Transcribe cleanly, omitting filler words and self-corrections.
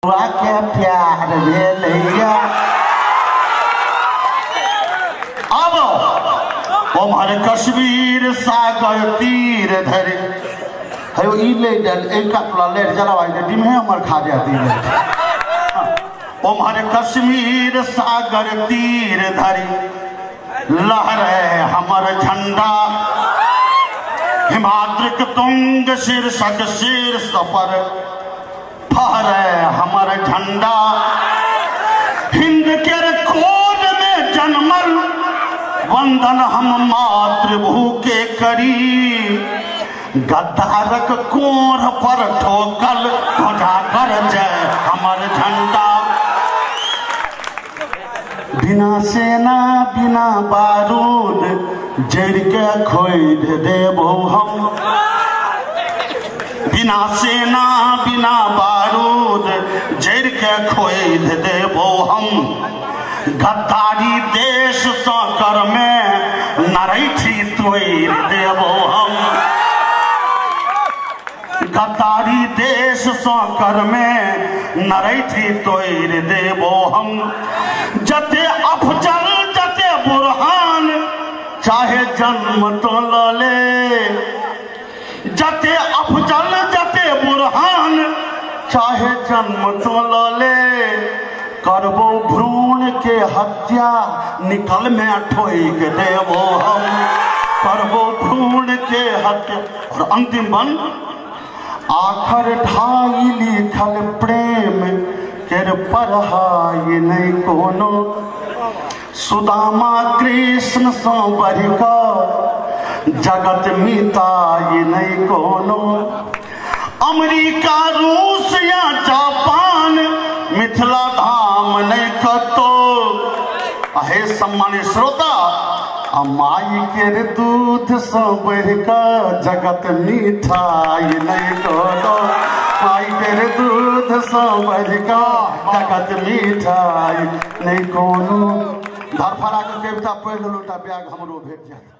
के प्यार भेलैया अब हमारे कश्मीर सागर तीर धरे है ई ले डल एक टोला ले जरा भाई टीम है हमर खा जाती है हमारे कश्मीर सागर तीर धरे लहरे हमर झंडा हिमाद्रिक तुंग शीर्षक शीर्ष पर फहरे हमर झंडा हिंद के कोड में जन्मल वंदन हम मातृभू के करी गद्दारक कोर पर ठोकल ध्वजा कर जय हमर झंडा बिना सेना बिना बारूद जड़ के खोद देबो हम बिना सेना बिना बारूद जड़ के खोद देबो हम गद्दारी देश सँ कर में नरैठी तोड़ देबो हम गद्दारी देश सँ कर में नरैठी तोड़ देबो हम जते अफजल जते बुरहान चाहे जन्म तो ले जते अफजल जते बुरहान चाहे जन्म तो ले करबो भ्रूण के हत्या निकल में ठोक देबो हम करबो भ्रूण के हत्या। और अंतिम बन आखर ढाई लिखल प्रेम केर पढ़ाई नहीं कोनो सुदामा कृष्ण सँ बढ़िक जगत मिताई नहीं कोनो अमेरिका रूस या जापान मिथिला धाम नहीं कतो। हे सम्मानित श्रोता माई के दूध सँ बढ़िक जगत मिठाई नहीं कोनो माई के दूध सँ बढ़िक जगत मिठाई नहीं कोनो। धरफड़ा के कविता पढ़ लो बैग हमरो भेट जाए।